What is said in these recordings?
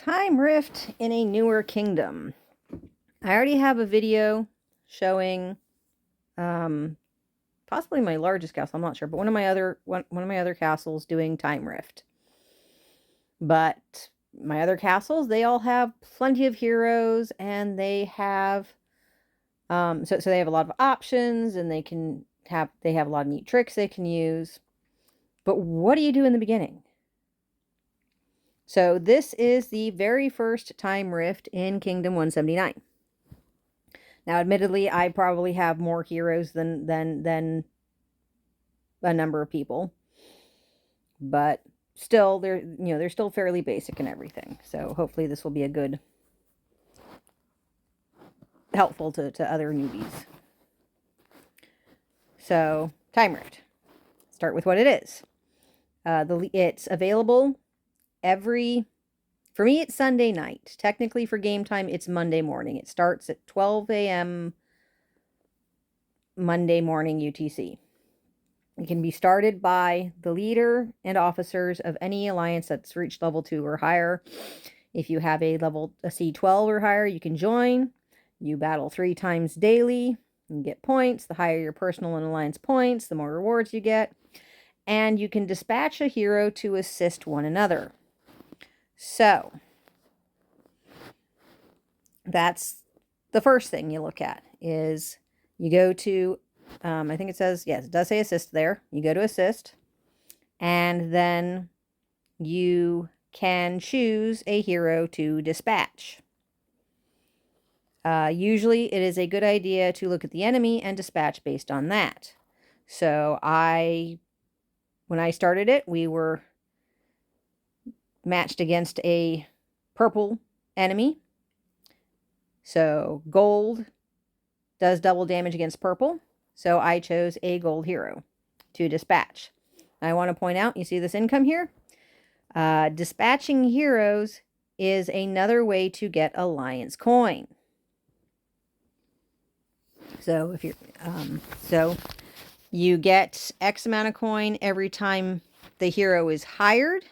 Time Rift in a newer kingdom. I already have a video showing possibly my largest castle, I'm not sure, but one of my other castles doing Time Rift. But my other castles, they all have plenty of heroes, and they have so they have a lot of options, and they have a lot of neat tricks they can use. But what do you do in the beginning? So this is the very first Time Rift in Kingdom 179. Now, admittedly, I probably have more heroes than a number of people, but still, they're still fairly basic and everything. So hopefully, this will be a good, helpful to other newbies. So, Time Rift. Start with what it is. It's available for me, it's Sunday night. Technically, for game time, it's Monday morning. It starts at 12 a.m. Monday morning UTC. It can be started by the leader and officers of any alliance that's reached level 2 or higher. If you have a C12 or higher, you can join. You battle 3 times daily. You get points. The higher your personal and alliance points, the more rewards you get. And you can dispatch a hero to assist one another. So, that's the first thing you look at is you go to, I think it says, yes, it does say assist there. You go to assist, and then you can choose a hero to dispatch. Usually it is a good idea to look at the enemy and dispatch based on that. So when I started it, we were matched against a purple enemy. So gold does double damage against purple. So I chose a gold hero to dispatch. I want to point out, you see this income here? Dispatching heroes is another way to get alliance coin. So if you're, so you get X amount of coin every time the hero is hired.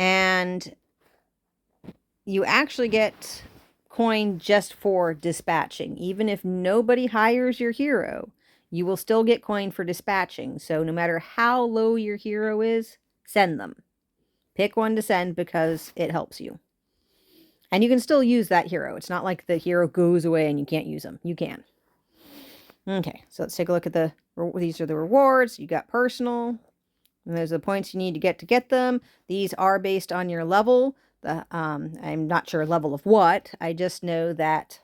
And you actually get coin just for dispatching. Even if nobody hires your hero, you will still get coin for dispatching. So no matter how low your hero is, send them. Pick one to send because it helps you. And you can still use that hero. It's not like the hero goes away and you can't use them. You can. Okay, so let's take a look at these are the rewards. You got personal. And those are the points you need to get them. These are based on your level. I'm not sure level of what. I just know that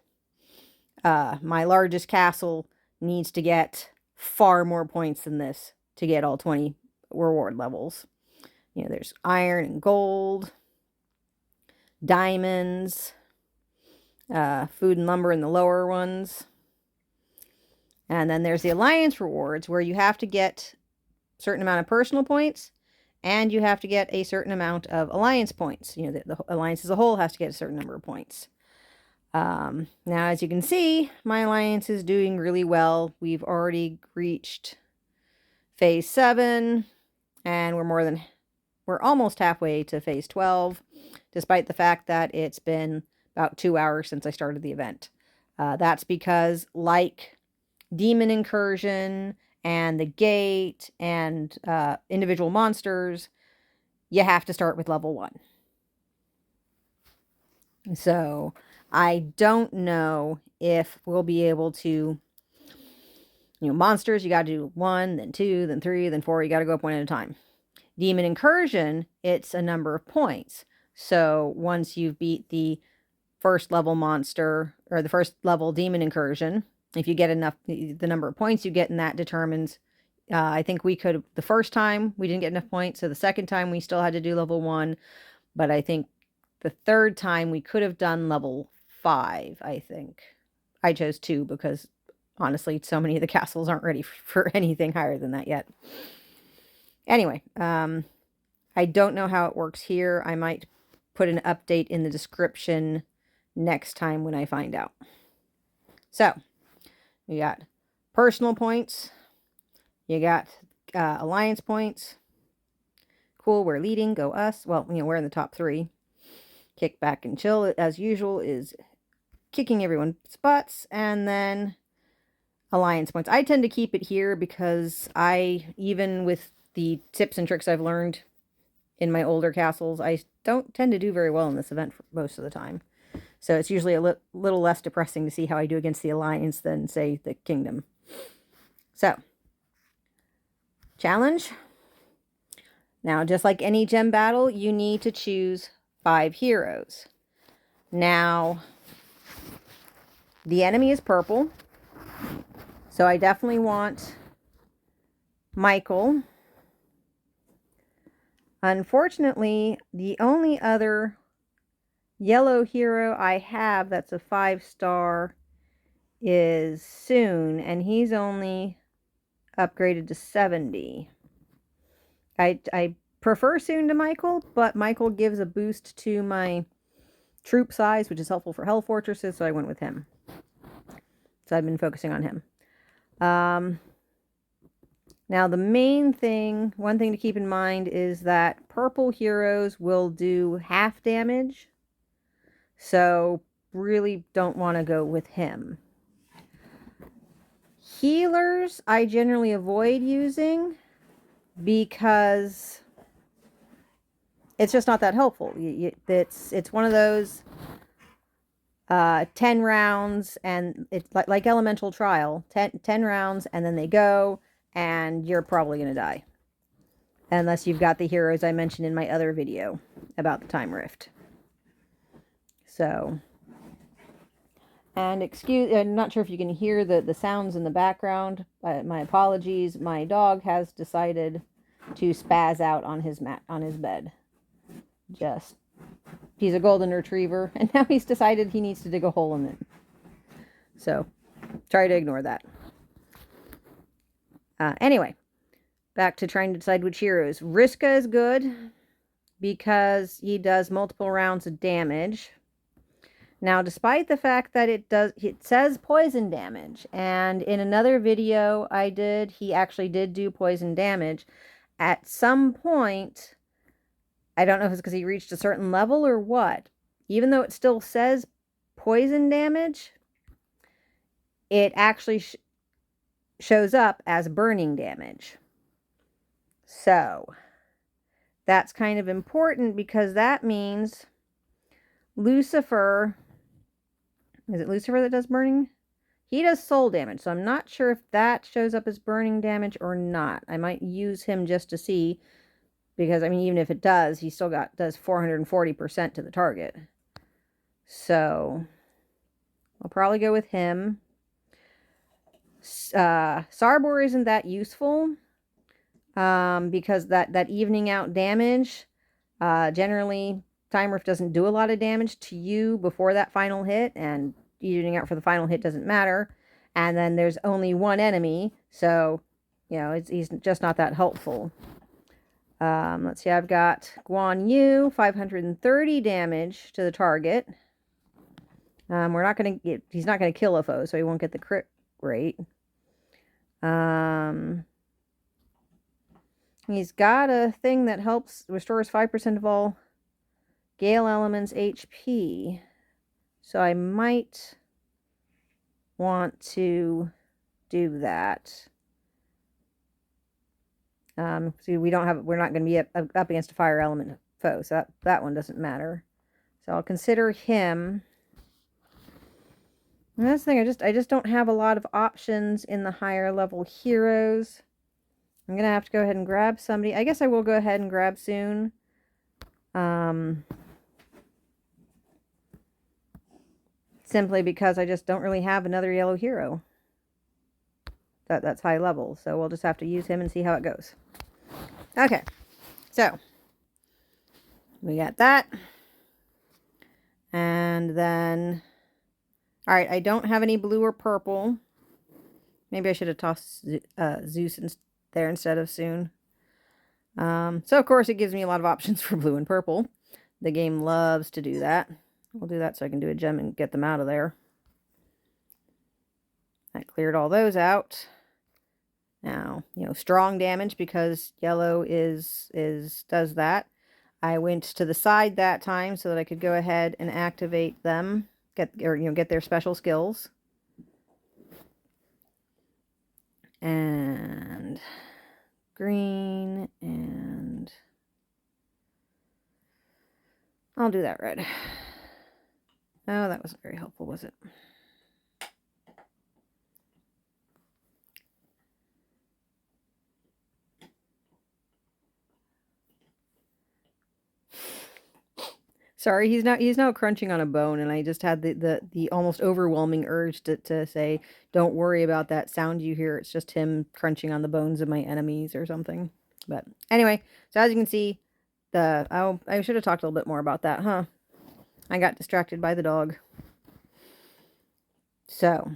my largest castle needs to get far more points than this to get all 20 reward levels. There's iron and gold, diamonds, food and lumber in the lower ones. And then there's the alliance rewards where you have to get a certain amount of personal points and you have to get a certain amount of alliance points. The alliance as a whole has to get a certain number of points. Now, as you can see, my alliance is doing really well. We've already reached phase 7, and we're almost halfway to phase 12, despite the fact that it's been about 2 hours since I started the event. That's because, like Demon Incursion and the Gate and individual monsters, you have to start with level 1. So I don't know if we'll be able to, monsters, you got to do 1, then 2, then 3, then 4. You got to go up one at a time. Demon Incursion, it's a number of points. So once you've beat the first level monster or the first level Demon Incursion, if you get enough, the number of points you get in that determines, I think the first time we didn't get enough points. So the second time we still had to do level 1, but I think the third time we could have done level 5, I think. I chose 2 because honestly, so many of the castles aren't ready for anything higher than that yet. Anyway, I don't know how it works here. I might put an update in the description next time when I find out. So, you got personal points. You got alliance points, Cool, we're leading, go us. Well, we're in the top 3. Kick back and chill, as usual, is kicking everyone's butts, and then alliance points. I tend to keep it here because even with the tips and tricks I've learned in my older castles, I don't tend to do very well in this event for most of the time. So it's usually a little less depressing to see how I do against the alliance than, say, the kingdom. So, challenge. Now, just like any gem battle, you need to choose 5 heroes. Now, the enemy is purple, so I definitely want Michael. Unfortunately, the only other yellow hero I have that's a 5-star is Soon, and he's only upgraded to 70. I prefer Soon to Michael, but Michael gives a boost to my troop size, which is helpful for Hell Fortresses, so I went with him. So I've been focusing on him. Now the one thing to keep in mind is that purple heroes will do half damage, so really don't want to go with him. Healers I generally avoid using because it's just not that helpful. It's one of those 10 rounds, and it's like Elemental Trial, 10 rounds, and then they go, and you're probably going to die. Unless you've got the heroes I mentioned in my other video about the Time Rift. So, and I'm not sure if you can hear the sounds in the background. My apologies. My dog has decided to spaz out on his bed. He's a golden retriever, and now he's decided he needs to dig a hole in it. So, try to ignore that. Anyway, back to trying to decide which heroes. Vriska is good because he does multiple rounds of damage. Now, despite the fact that it says poison damage, and in another video I did, he actually did do poison damage. At some point, I don't know if it's because he reached a certain level or what, even though it still says poison damage, it actually shows up as burning damage. So, that's kind of important because that means Lucifer... Is it Lucifer that does burning? He does soul damage, so I'm not sure if that shows up as burning damage or not. I might use him just to see, because, I mean, even if it does, he still does 440% to the target. So, I'll probably go with him. Sarbor isn't that useful, because that evening out damage, generally... Time Rift doesn't do a lot of damage to you before that final hit, and evening out for the final hit doesn't matter. And then there's only one enemy, so, he's just not that helpful. Let's see, I've got Guan Yu, 530 damage to the target. He's not going to kill a foe, so he won't get the crit rate. He's got a thing that restores 5% of all Gale Elements HP. So I might want to do that. See, we're not going to be up against a fire element foe, so that one doesn't matter. So I'll consider him. And that's the thing, I just don't have a lot of options in the higher level heroes. I'm going to have to go ahead and grab somebody. I guess I will go ahead and grab Soon. Simply because I just don't really have another yellow hero that's high level. So we'll just have to use him and see how it goes. Okay. So, we got that. And then... Alright, I don't have any blue or purple. Maybe I should have tossed Zeus there instead of Soon. So, of course, it gives me a lot of options for blue and purple. The game loves to do that. We'll do that so I can do a gem and get them out of there. That cleared all those out. Now, strong damage because yellow does that. I went to the side that time so that I could go ahead and activate them, get their special skills. And green, and I'll do that red. Oh, that wasn't very helpful, was it? Sorry, he's now crunching on a bone, and I just had the almost overwhelming urge to say, don't worry about that sound you hear. It's just him crunching on the bones of my enemies or something. But anyway, so as you can see, I should have talked a little bit more about that, huh? I got distracted by the dog. So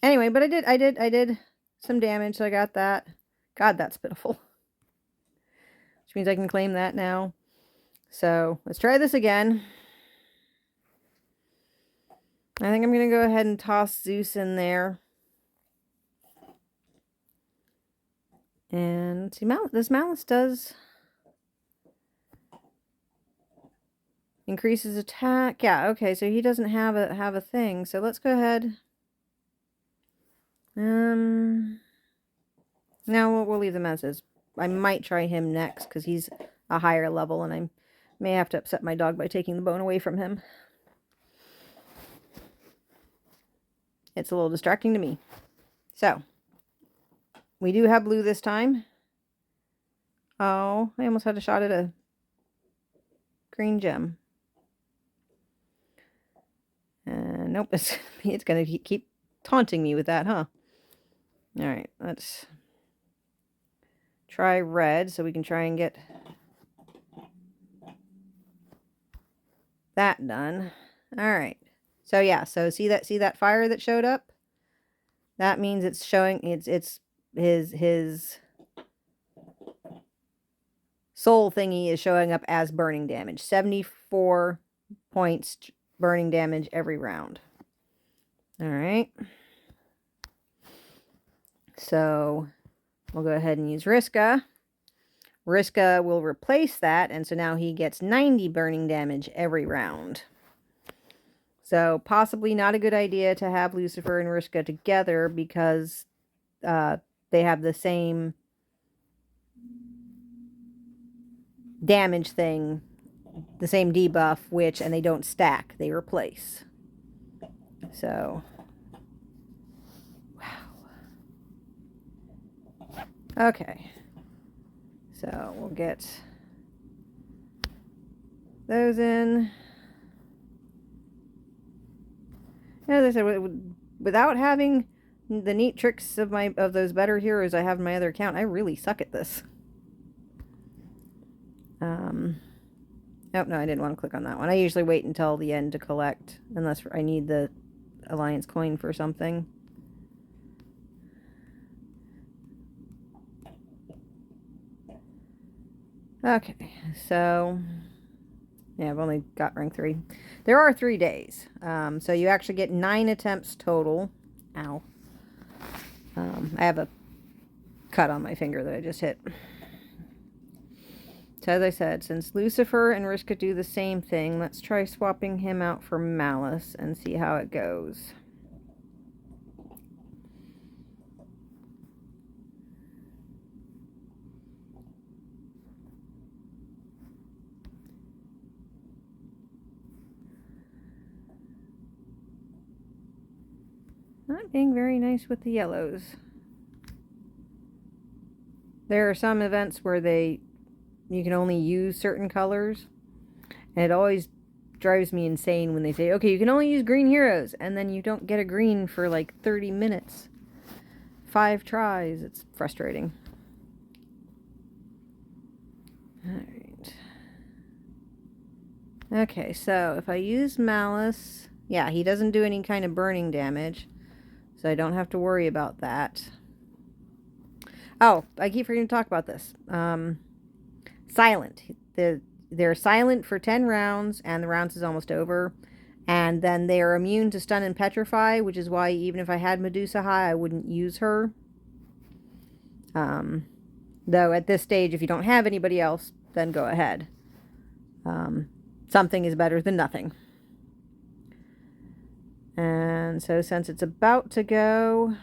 anyway, but I did some damage, so I got that. God, that's pitiful. Which means I can claim that now. So let's try this again. I think I'm going to go ahead and toss Zeus in there. And see, this Malice does increases attack. Yeah, okay, so he doesn't have a thing. So let's go ahead. Now we'll leave them as is. I might try him next because he's a higher level, and I may have to upset my dog by taking the bone away from him. It's a little distracting to me. So, we do have blue this time. Oh, I almost had a shot at a green gem. Nope, it's going to keep taunting me with that, huh? Alright, let's try red so we can try and get that done. Alright. So yeah, so see that fire that showed up? That means it's showing it's his soul thingy is showing up as burning damage. 74 points burning damage every round. Alright. So we'll go ahead and use Riska. Riska will replace that, and so now he gets 90 burning damage every round. So possibly not a good idea to have Lucifer and Riska together because they have the same damage thing, the same debuff, and they don't stack, they replace. So, wow. Okay. So we'll get those in. As I said, without having the neat tricks of those better heroes I have in my other account, I really suck at this. Oh, no, I didn't want to click on that one. I usually wait until the end to collect, unless I need the Alliance coin for something. Okay, so yeah, I've only got rank 3. There are 3 days, so you actually get 9 attempts total. Ow. I have a cut on my finger that I just hit. So as I said, since Lucifer and Riska do the same thing, let's try swapping him out for Malice and see how it goes. Not being very nice with the yellows. There are some events where you can only use certain colors, and it always drives me insane when they say, okay, you can only use green heroes, and then you don't get a green for like 30 minutes. 5 tries. It's frustrating. Alright. Okay, so if I use Malice, yeah, he doesn't do any kind of burning damage, so I don't have to worry about that. Oh, I keep forgetting to talk about this. Silent. They're silent for 10 rounds, and the rounds is almost over. And then they are immune to stun and petrify, which is why even if I had Medusa high, I wouldn't use her. Though at this stage, if you don't have anybody else, then go ahead. Something is better than nothing. And so since it's about to go,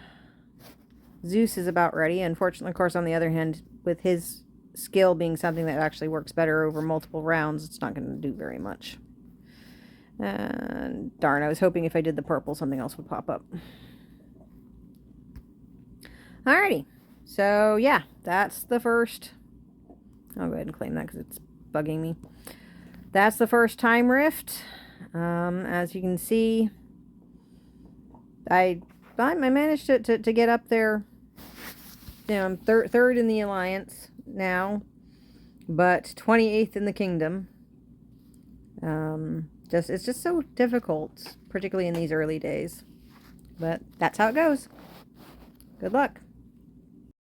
Zeus is about ready. Unfortunately, of course, on the other hand, with his skill being something that actually works better over multiple rounds, it's not going to do very much. And darn, I was hoping if I did the purple, something else would pop up. Alrighty. So, yeah, that's the first. I'll go ahead and claim that because it's bugging me. That's the first time rift. As you can see, I managed to get up there. You know, I'm third in the alliance now, but 28th in the kingdom. It's just so difficult, particularly in these early days. But that's how it goes. Good luck.